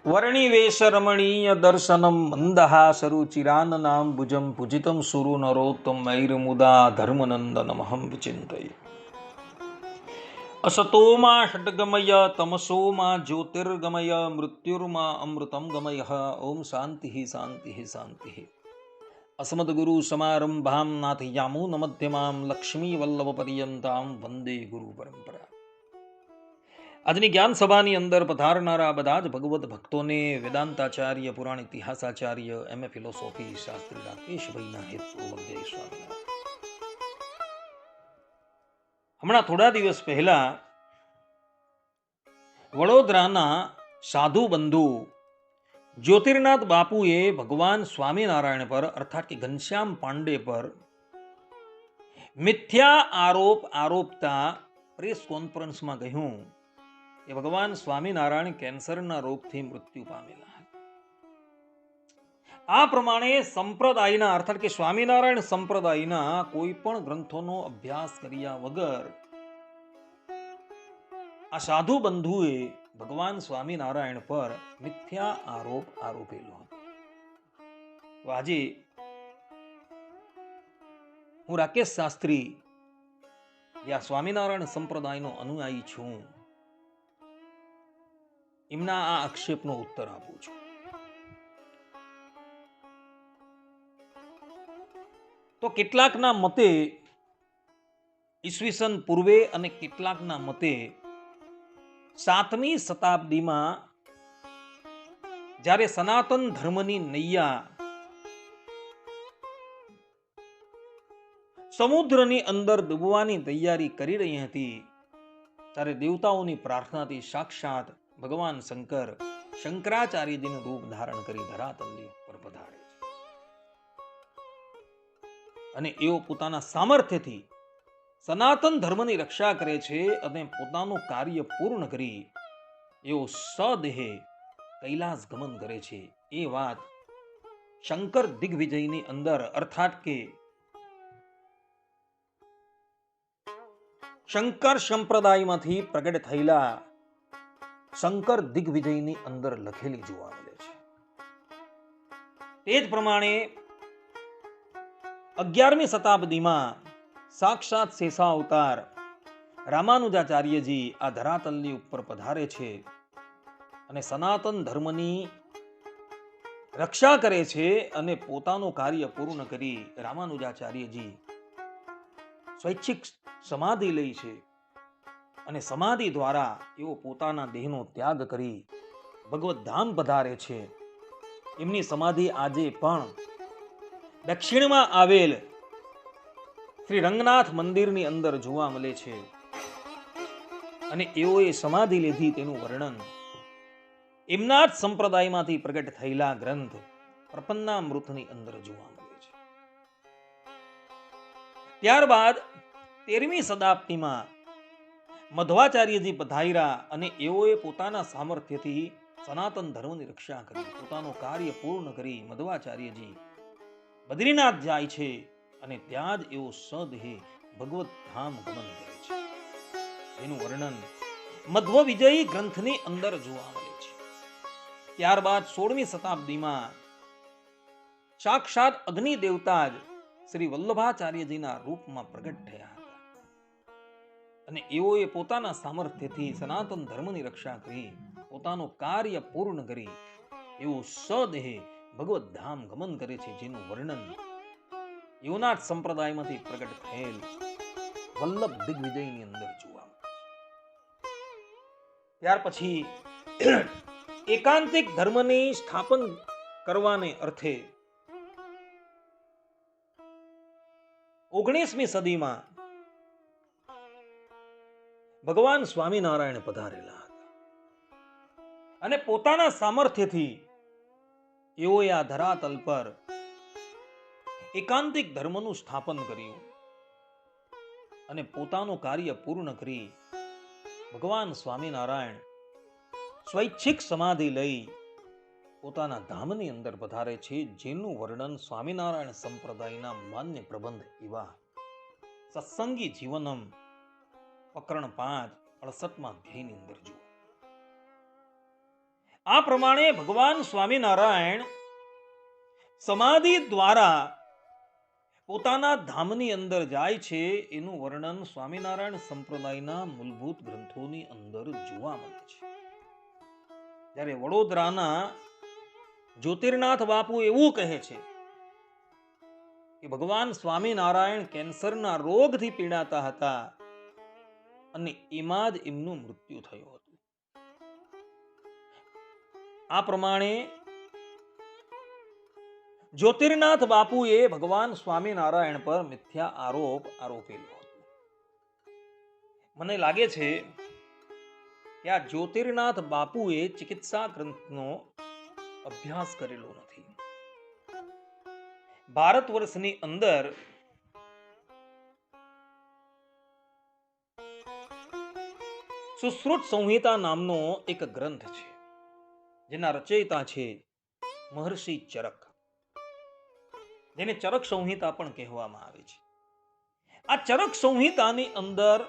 વર્ણિવેશ રમણીય દર્શનમ મંદહાસરુચિરાનનામ ભુજમ પૂજિતમ સુરુ નરોત્તમ મૈર્મુદા ધર્મનંદનમહં વિચિંતયે. અસતોમા ષટ્ગમય તમસોમા જ્યોતિર્ગમય મૃત્યુર્મા અમૃતમ ગમય. ઓમ શાંતિ શાંતિ શાંતિ. અસ્મદ્ગુરુ સમારંભામ નાથયામૂન મધ્યમામ લક્ષ્મી વલ્લભ પર્યંતામ વંદે ગુરુ પરંપરા. આજની જ્ઞાન સભાની અંદર પધારનારા બધા જ ભગવત ભક્તોને વેદાંતાચાર્ય પુરાણ ઇતિહાસાચાર્ય એમએ ફિલોસોફી શાસ્ત્રી રાકેશભાઈના હેતપૂર્વક જય સ્વામિનારાયણ. હમણાં થોડા દિવસ પહેલા વડોદરાના સાધુ બંધુ જ્યોતિર્નાથ બાપુએ ભગવાન સ્વામિનારાયણ પર અર્થાત કે ઘનશ્યામ પાંડે પર મિથ્યા આરોપ આરોપતા પ્રેસ કોન્ફરન્સમાં કહ્યું કે ભગવાન સ્વામિનારાયણ કેન્સરના રોગથી મૃત્યુ પામેલા હતા. આ પ્રમાણે સંપ્રદાયના અર્થાત કે સ્વામિનારાયણ સંપ્રદાયના કોઈ પણ ગ્રંથોનો અભ્યાસ કર્યા વગર આ સાધુ બંધુએ ભગવાન સ્વામિનારાયણ પર મિથ્યા આરોપ આરોપેલો હતો. તો આજે હું રાકેશ શાસ્ત્રી આ સ્વામિનારાયણ સંપ્રદાયનો અનુયાયી છું, એમના આ આક્ષેપનો ઉત્તર આપું છું. તો કેટલાકના મતે ઈસવીસન પૂર્વે અને કેટલાકના મતે 7મી શતાબ્દીમાં જ્યારે સનાતન ધર્મની નૈયા સમુદ્રની અંદર ડૂબવાની તૈયારી કરી રહી હતી, ત્યારે દેવતાઓની પ્રાર્થનાથી સાક્ષાત ભગવાન શંકર શંકરાચાર્યજીનું રૂપ ધારણ કરી ધરાતલની ઉપર પધારે છે અને એઓ પોતાના સામર્થ્યથી સનાતન ધર્મની રક્ષા કરે છે અને પોતાનું કાર્ય પૂર્ણ કરી એઓ સદેહે કૈલાસ ગમન કરે છે. એ વાત શંકર દિગ્વિજયની અંદર અર્થાત કે શંકર સંપ્રદાયમાંથી પ્રગટ થયેલા શંકર દિગ્વિજયની અંદર લખેલી જોવા મળે છે. તે જ પ્રમાણે 11મી શતાબ્દીમાં સાક્ષાત શેષાવતાર રામાનુજાચાર્યજી આ ધરાતલની ઉપર પધારે છે અને સનાતન ધર્મની રક્ષા કરે છે અને પોતાનું કાર્ય પૂર્ણ કરી રામાનુજાચાર્યજી સ્વૈચ્છિક સમાધિ લે છે અને સમાધિ દ્વારા એઓ પોતાના દેહનો ત્યાગ કરી ભગવત ધામ પધારે છે. એમની સમાધિ આજે પણ દક્ષિણમાં આવેલ શ્રી રંગનાથ મંદિરની અંદર જોવા મળે છે અને એઓએ સમાધિ લીધી તેનું વર્ણન એમના જ સંપ્રદાયમાંથી પ્રગટ થયેલા ગ્રંથ પ્રપન્નામૃતની અંદર જોવા મળે છે. ત્યારબાદ 13મી શતાબ્દીમાં મધ્વાચાર્યજી પધાર્યા અને એઓએ પોતાના સામર્થ્યથી સનાતન ધર્મની રક્ષા કરી, પોતાનું કાર્ય પૂર્ણ કરી મધ્વાચાર્યજી બદ્રીનાથ જાય છે અને ત્યાં જ એઓ સદેહે ભગવત ધામ ગમન કરે છે. એનું વર્ણન મધ્વ વિજય ગ્રંથની અંદર જોવા મળે છે. ત્યારબાદ 16મી શતાબ્દીમાં સાક્ષાત અગ્નિ દેવતા જ શ્રી વલ્લભાચાર્યજીના રૂપમાં પ્રગટ થયા હતા અને એઓએ પોતાના સામર્થ્યથી સનાતન ધર્મની રક્ષા કરી પોતાનું કાર્ય પૂર્ણ કરી એઓ સદેહે ભગવત ધામ ગમન કરે છે, જેનું વર્ણન એઓના જ સંપ્રદાયમાંથી પ્રગટ થયેલ વલ્લભ દિગ્વિજયની અંદર જોવા મળે છે. ત્યાર પછી એકાંતિક ધર્મની સ્થાપન કરવાને અર્થે 19મી સદીમાં ભગવાન સ્વામિનારાયણ પધારેલા હતા અને પોતાના સામર્થ્યથી એઓએ આ ધરાતલ પર એકાંતિક ધર્મનું સ્થાપન કર્યું અને પોતાનું કાર્ય પૂર્ણ કરી ભગવાન સ્વામિનારાયણ સ્વૈચ્છિક સમાધિ લઈ પોતાના ધામની અંદર પધારે છે, જેનું વર્ણન સ્વામિનારાયણ સંપ્રદાયના માન્ય પ્રબંધ એવા સત્સંગી જીવનમ પ્રકરણ 5 68મા અધ્યાયની અંદર જુઓ. આ પ્રમાણે ભગવાન સ્વામિનારાયણ સમાધિ દ્વારા પોતાના ધામની અંદર જાય છે એનું વર્ણન સ્વામિનારાયણ સંપ્રદાયના મૂળભૂત ગ્રંથોની અંદર જોવા મળે છે. જ્યારે વડોદરાના જ્યોતિર્નાથ બાપુ એવું કહે છે કે ભગવાન સ્વામિનારાયણ કેન્સરના રોગથી પીડાતા હતા અને એમાં જ એમનું મૃત્યુ થયું હતું. આ પ્રમાણે જ્યોતિર્નાથ બાપુએ ભગવાન સ્વામિનારાયણ પર મિથ્યા આરોપેલો હતો. મને લાગે છે કે આ જ્યોતિર્નાથ બાપુએ ચિકિત્સા ગ્રંથનો અભ્યાસ કરેલો નથી. ભારત વર્ષની અંદર સુશ્રુત સંહિતા નામનો એક ગ્રંથ છે, જેના રચયિતા છે મહર્ષિ ચરક, જેને ચરક સંહિતા પણ કહેવામાં આવે છે. આ ચરક સંહિતાની અંદર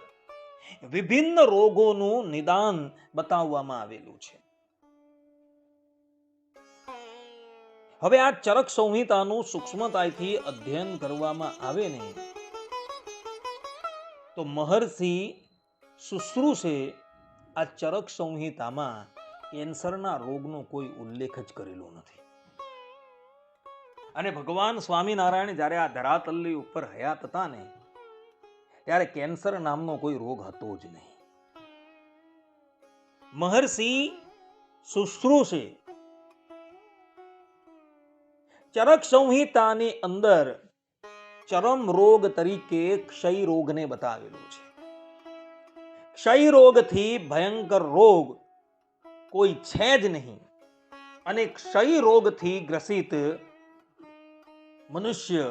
વિભિન્ન રોગોનું નિદાન બતાવવામાં આવેલું છે. હવે આ ચરક સંહિતાનું સૂક્ષ્મતાથી અધ્યયન કરવામાં આવે ને તો મહર્ષિ શુશ્રુષે આ ચરક સંહિતામાં કેન્સરના રોગનો કોઈ ઉલ્લેખ જ કરેલો નથી. અને ભગવાન સ્વામિનારાયણ જ્યારે આ ધરાતલની ઉપર હયાત હતા ને ત્યારે કેન્સર નામનો કોઈ રોગ હતો જ નહીં. મહર્ષિ શુશ્રુષે ચરક સંહિતાની અંદર ચરમ રોગ તરીકે ક્ષય રોગને બતાવેલો છે. ક્ષય રોગથી ભયંકર રોગ કોઈ છે જ નહીં અને ક્ષય રોગથી ગ્રસિત મનુષ્ય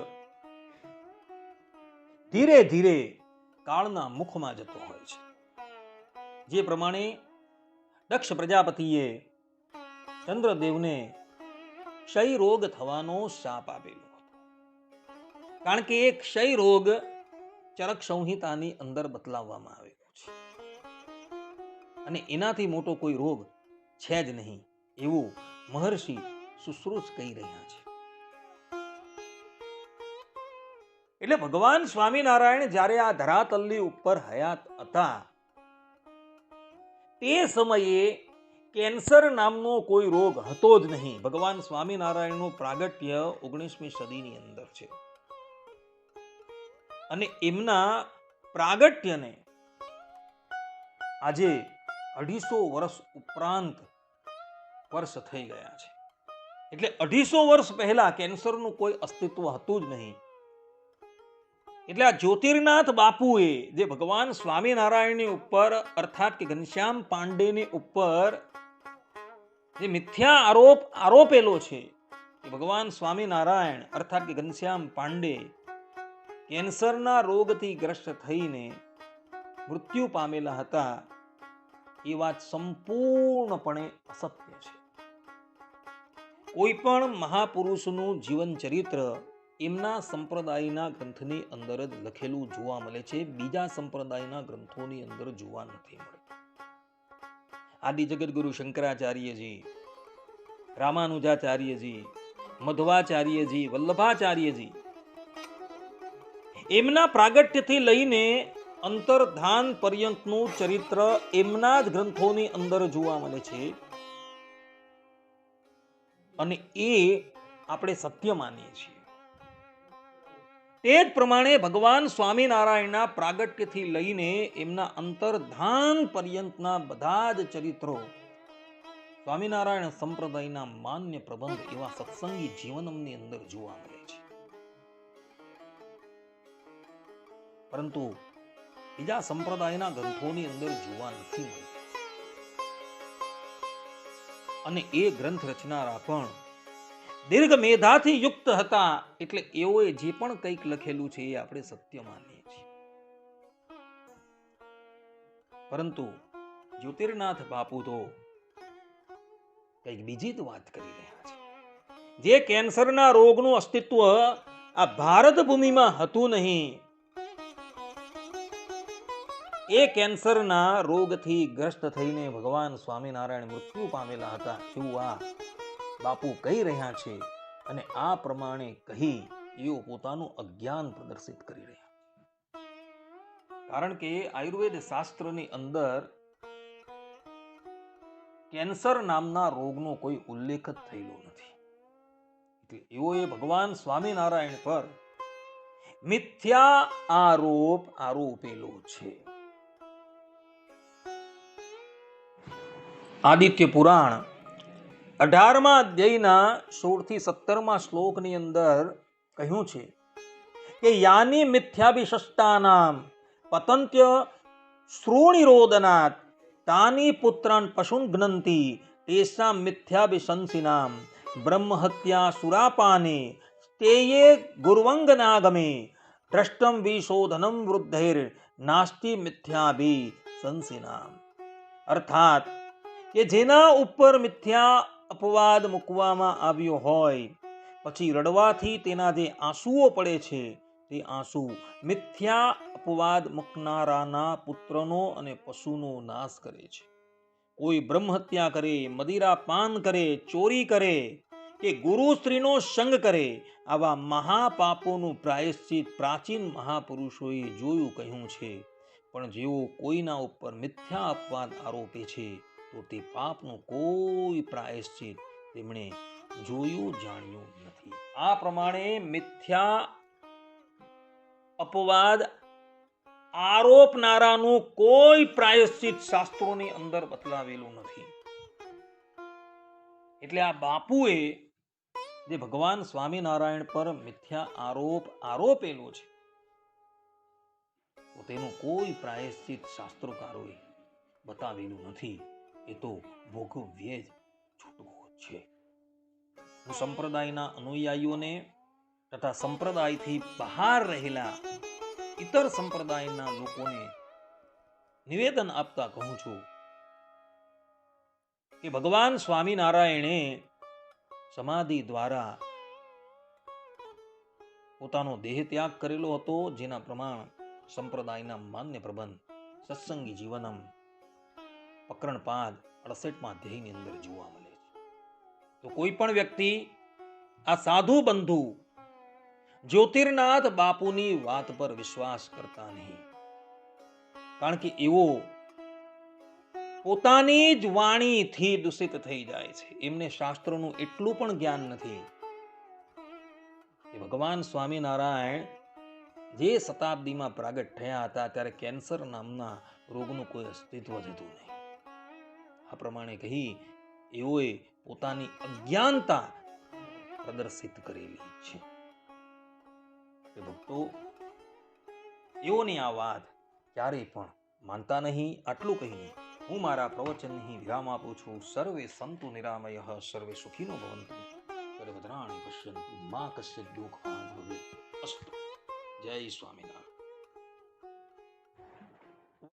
ધીરે ધીરે કાળના મુખમાં જતો હોય છે. જે પ્રમાણે દક્ષ પ્રજાપતિએ ચંદ્રદેવને ક્ષય રોગ થવાનો શાપ આપેલો હતો, કારણ કે એ ક્ષય રોગ ચરક સંહિતાની અંદર બતલાવવામાં આવેલો છે અને એનાથી મોટો કોઈ રોગ છે જ નહીં એવું મહર્ષિ શુશ્રુષ કહી રહ્યા છે. એટલે ભગવાન સ્વામિનારાયણ જ્યારે આ ધરાતલની ઉપર હયાત હતા તે સમયે કેન્સર નામનો કોઈ રોગ હતો જ નહીં. ભગવાન સ્વામિનારાયણનું પ્રાગટ્ય 19મી સદીની અંદર છે અને એમના પ્રાગટ્યને આજે 250 વર્ષ ઉપરાંત વર્ષ થઈ ગયા છે. એટલે 250 વર્ષ પહેલા કેન્સરનું કોઈ અસ્તિત્વ હતું જ નહીં. એટલે આ જ્યોતિર્નાથ બાપુએ જે ભગવાન સ્વામિનારાયણની ઉપર અર્થાત કે ઘનશ્યામ પાંડેની ઉપર જે મિથ્યા આરોપેલો છે કે ભગવાન સ્વામિનારાયણ અર્થાત કે ઘનશ્યામ પાંડે કેન્સરના રોગથી ગ્રસ્ત થઈને મૃત્યુ પામેલા હતા, એ વાત સંપૂર્ણપણે અસત્ય છે. કોઈ પણ મહાપુરુષનું જીવન ચરિત્ર એમના સંપ્રદાયના ગ્રંથની અંદર જ લખેલું જોવા મળે છે, બીજા સંપ્રદાયના ગ્રંથોની અંદર જોવા નથી મળે. આદિ જગતગુરુ શંકરાચાર્યજી, રામાનુજાચાર્યજી, મધ્વાચાર્યજી, વલ્લભાચાર્યજી એમના પ્રાગટ્યથી લઈને અંતર્ધાન પર્યંતનું ચરિત્ર એમના જ ગ્રંથોની અંદર જોવા મળે છે અને એ આપણે સત્ય માનીએ છીએ. તે જ પ્રમાણે ભગવાન સ્વામિનારાયણના પ્રાગટ્યથી લઈને એમના અંતર્ધાન પર્યંતના બધા જ ચરિત્રો સ્વામિનારાયણ સંપ્રદાયના માન્ય પ્રબંધ એવા સત્સંગી જીવનમની અંદર જોવા મળે છે. પરંતુ બીજા સંપ્રદાયના ગ્રંથોની અંદર જોવા નથી મળતા. અને એ ગ્રંથ રચનારા પણ દીર્ઘ મેધાથી યુક્ત હતા, એટલે એઓએ જે પણ કંઈક લખેલું છે એ આપણે સત્ય માનીએ છીએ. પરંતુ જ્યોતિર્નાથ બાપુ તો કંઈક બીજી જ વાત કરી રહ્યા છે. જે કેન્સરના રોગનું અસ્તિત્વ આ ભારત ભૂમિમાં હતું નહીં, એ કેન્સરના રોગથી ગ્રસ્ત થઈને ભગવાન સ્વામિનારાયણ મૃત્યુ પામેલા હતા એવું આ બાપુ કહી રહ્યા છે. અને આ પ્રમાણે કહી એઓ પોતાનું અજ્ઞાન પ્રદર્શિત કરી રહ્યા. કારણ કે આયુર્વેદ શાસ્ત્રની અંદર કેન્સર નામના રોગનો કોઈ ઉલ્લેખ જ થયેલો નથી. એટલે એઓએ ભગવાન સ્વામિનારાયણ પર મિથ્યા આરોપ આરોપેલો છે. આદિત્ય પુરાણ 18મા અધ્યાયના 16 થી 17મા શ્લોકની અંદર કહ્યું છે કે યાની મિથ્યાભિષષ્ટાનામ પતંત્ય શ્રોણિરોદનાત તાની પુત્રાન પશુન જ્ઞંતિ તેષાં મિથ્યાભિશંસિનામ બ્રહ્મહત્યા સુરાપાને સ્તેયે ગુર્વંગનાગમે દ્રષ્ટમ વિશોધનમ વૃદ્ધૈર નાસ્તિ મિથ્યાભિશંસિનામ. અર્થાત કે જેના ઉપર મિથ્યા અપવાદ મૂકવામાં આવ્યો હોય પછી રડવાથી તેના જે આંસુઓ પડે છે તે આંસુ મિથ્યા અપવાદ મૂકનારાના પુત્રનો અને પશુનો નાશ કરે છે. કોઈ બ્રહ્મહત્યા કરે, મદિરા પાન કરે, ચોરી કરે કે ગુરુ સ્ત્રીનો સંગ કરે, આવા મહાપાપોનું પ્રાયશ્ચિત પ્રાચીન મહાપુરુષોએ જોયું કહ્યું છે. પણ જેઓ કોઈના ઉપર મિથ્યા અપવાદ આરોપે છે તો તે પાપનું કોઈ પ્રાયશ્ચિત તેમણે જોયું જાણ્યું નથી. આ પ્રમાણે મિથ્યા અપવાદ આરોપનારાનું કોઈ પ્રાયશ્ચિત શાસ્ત્રોની અંદર બતલાવેલું નથી. એટલે આ બાપુએ જે ભગવાન સ્વામિનારાયણ પર મિથ્યા આરોપ આરોપેલો છે તો તેનું કોઈ પ્રાયશ્ચિત શાસ્ત્રકારોએ બતાવેલું નથી. એ તો ભોગવ્ય જ છૂટવું છે. હું સંપ્રદાયના અનુયાયીઓને તથા સંપ્રદાયથી બહાર રહેલા ઇતર સંપ્રદાયના લોકોને નિવેદન આપતા કહું છું કે ભગવાન સ્વામિનારાયણે સમાધિ દ્વારા પોતાનો દેહ ત્યાગ કરેલો હતો, જેના પ્રમાણ સંપ્રદાયના માન્ય પ્રબંધ સત્સંગી જીવનમ પ્રકરણ 5 68મા અધ્યાયની અંદર જોવા મળે છે. તો કોઈ પણ વ્યક્તિ આ સાધુ બંધુ જ્યોતિર્નાથ બાપુની વાત પર વિશ્વાસ કરતા નહીં. કારણ કે એવો પોતાની જ વાણીથી દૂષિત થઈ જાય છે. એમને શાસ્ત્રોનું એટલું પણ જ્ઞાન નથી કે ભગવાન સ્વામિનારાયણ જે શતાબ્દીમાં પ્રાગટ થયા હતા ત્યારે કેન્સર નામના રોગનું કોઈ અસ્તિત્વ જ હતું નહીં. આ પ્રમાણે કહી એઓએ પોતાની અજ્ઞાનતા પ્રદર્શિત કરેલી છે. ભક્તો, એઓની આ વાત ક્યારેય પણ માનતા નહીં. આટલું કહીને હું મારા પ્રવચનની વિરામ આપું છું. સર્વે સંતુ નિરામયઃ, સર્વે સુખીનો ભવન્તુ, સર્વભદ્રાણિ પશ્યન્તુ, મા કશ્ચિદ દુઃખભાગ્ ભવેत्. અસ્તુ. જય સ્વામિનારાયણ.